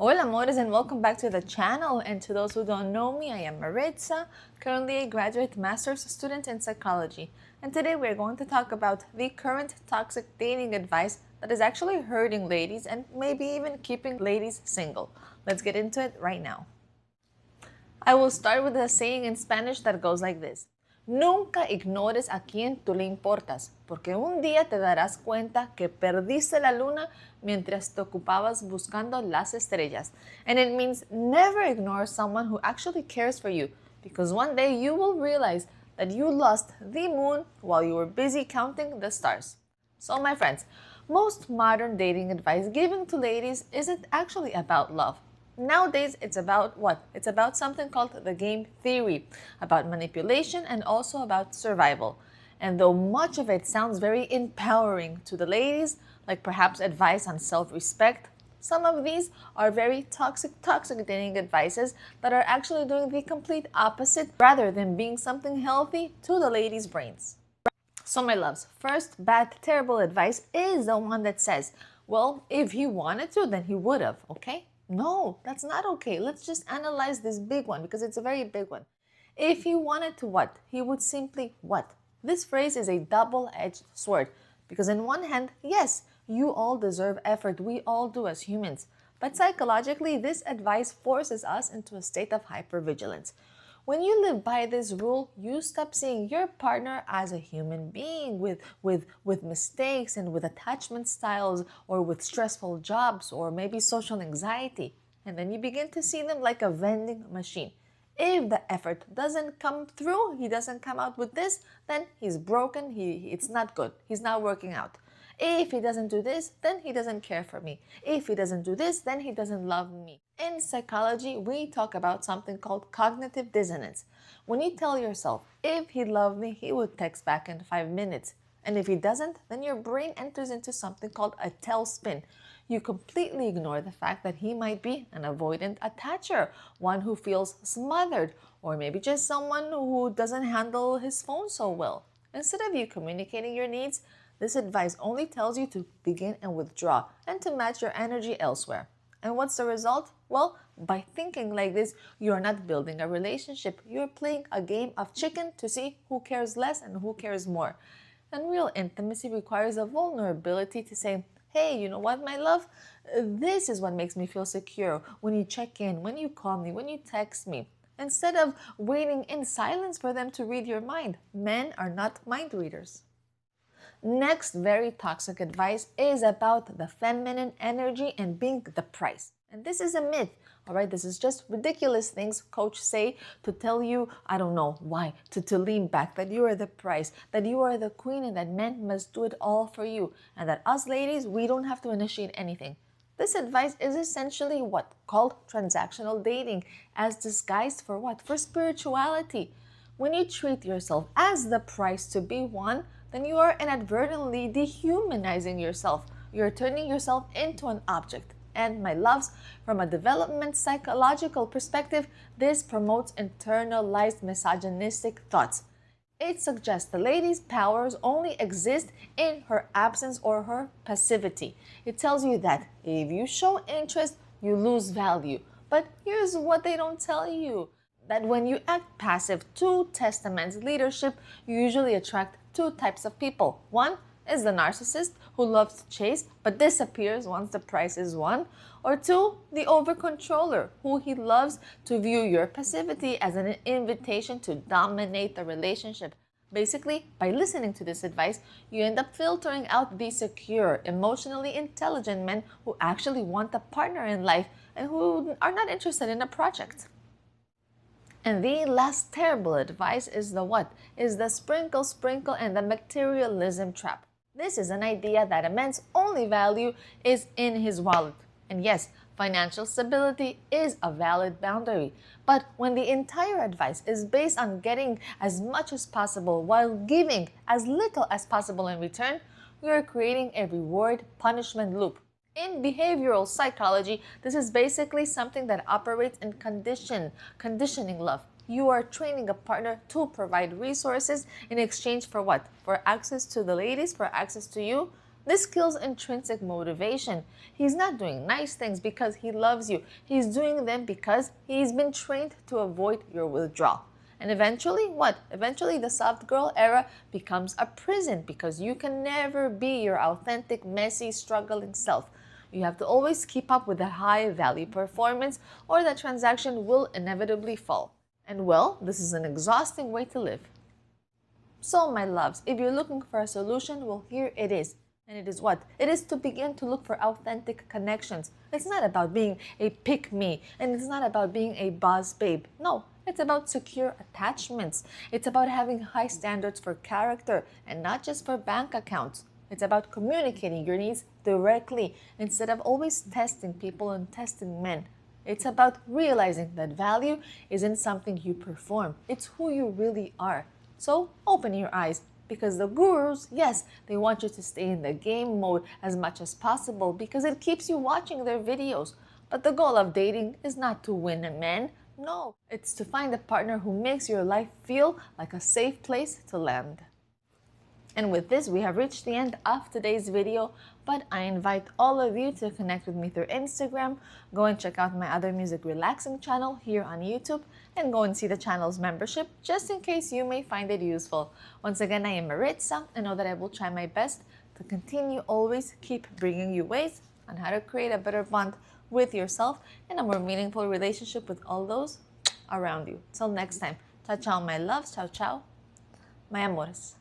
Hola amores, and welcome back to the channel. And to those who don't know me, I am Maritza, currently a graduate master's student in psychology. And today we're going to talk about the current toxic dating advice that is actually hurting ladies and maybe even keeping ladies single. Let's get into it right now. I will start with a saying in Spanish that goes like this. Nunca ignores a quien tú le importas, porque un día te darás cuenta que perdiste la luna mientras te ocupabas buscando las estrellas. And it means never ignore someone who actually cares for you, because one day you will realize that you lost the moon while you were busy counting the stars. So my friends, most modern dating advice given to ladies isn't actually about love. Nowadays, it's about what? It's about something called the game theory, about manipulation and also about survival. And though much of it sounds very empowering to the ladies, like perhaps advice on self-respect, some of these are very toxic dating advices that are actually doing the complete opposite rather than being something healthy to the ladies' brains. So my loves, first bad, terrible advice is the one that says, well, if he wanted to, then he would have, okay? No, that's not okay. Let's just analyze this big one because it's a very big one. If he wanted to what? He would simply what? This phrase is a double-edged sword because on one hand, yes, you all deserve effort. We all do as humans. But psychologically, this advice forces us into a state of hypervigilance. When you live by this rule, you stop seeing your partner as a human being with mistakes and with attachment styles or with stressful jobs or maybe social anxiety. And then you begin to see them like a vending machine. If the effort doesn't come through, he doesn't come out with this, then he's broken, it's not good, he's not working out. If he doesn't do this, then he doesn't care for me. If he doesn't do this, then he doesn't love me. In psychology, we talk about something called cognitive dissonance. When you tell yourself, if he loved me, he would text back in 5 minutes. And if he doesn't, then your brain enters into something called a tailspin. You completely ignore the fact that he might be an avoidant attacher, one who feels smothered, or maybe just someone who doesn't handle his phone so well. Instead of you communicating your needs, this advice only tells you to begin and withdraw and to match your energy elsewhere. And what's the result? Well, by thinking like this, you are not building a relationship. You're playing a game of chicken to see who cares less and who cares more. And real intimacy requires a vulnerability to say, hey, you know what, my love? This is what makes me feel secure when you check in, when you call me, when you text me. Instead of waiting in silence for them to read your mind. Men are not mind readers. Next very toxic advice is about the feminine energy and being the prize. And this is a myth, all right? This is just ridiculous things coaches say to tell you, I don't know why, to lean back, that you are the prize, that you are the queen and that men must do it all for you. And that us ladies, we don't have to initiate anything. This advice is essentially what? Called transactional dating, as disguised for what? For spirituality. When you treat yourself as the prize to be won, then you are inadvertently dehumanizing yourself. You're turning yourself into an object. And my loves, from a development psychological perspective, this promotes internalized misogynistic thoughts. It suggests the lady's powers only exist in her absence or her passivity. It tells you that if you show interest, you lose value. But here's what they don't tell you. That when you act passive to test a man's leadership, you usually attract two types of people. One is the narcissist who loves to chase but disappears once the prize is won. Or two, the over-controller who he loves to view your passivity as an invitation to dominate the relationship. Basically, by listening to this advice, you end up filtering out the secure, emotionally intelligent men who actually want a partner in life and who are not interested in a project. And the last terrible advice is the what? Is the sprinkle and the materialism trap. This is an idea that a man's only value is in his wallet. And yes, financial stability is a valid boundary. But when the entire advice is based on getting as much as possible while giving as little as possible in return, we are creating a reward-punishment loop. In behavioral psychology, this is basically something that operates in conditioning love. You are training a partner to provide resources in exchange for what? For access to the ladies, for access to you? This kills intrinsic motivation. He's not doing nice things because he loves you. He's doing them because he's been trained to avoid your withdrawal. And eventually, what? Eventually, the soft girl era becomes a prison because you can never be your authentic, messy, struggling self. You have to always keep up with a high value performance or the transaction will inevitably fall. And well, this is an exhausting way to live. So, my loves, if you're looking for a solution, well, here it is. And it is what? It is to begin to look for authentic connections. It's not about being a pick-me, and it's not about being a boss babe. No, it's about secure attachments. It's about having high standards for character and not just for bank accounts. It's about communicating your needs directly instead of always testing people and testing men. It's about realizing that value isn't something you perform. It's who you really are. So open your eyes because the gurus, yes, they want you to stay in the game mode as much as possible because it keeps you watching their videos. But the goal of dating is not to win a man. No, it's to find a partner who makes your life feel like a safe place to land. And with this, we have reached the end of today's video, but I invite all of you to connect with me through Instagram. Go and check out my other music relaxing channel here on YouTube, and go and see the channel's membership just in case you may find it useful. Once again, I am Maritza, and know that I will try my best to continue always keep bringing you ways on how to create a better bond with yourself and a more meaningful relationship with all those around you. Till next time, ciao ciao my loves, ciao ciao, my amores.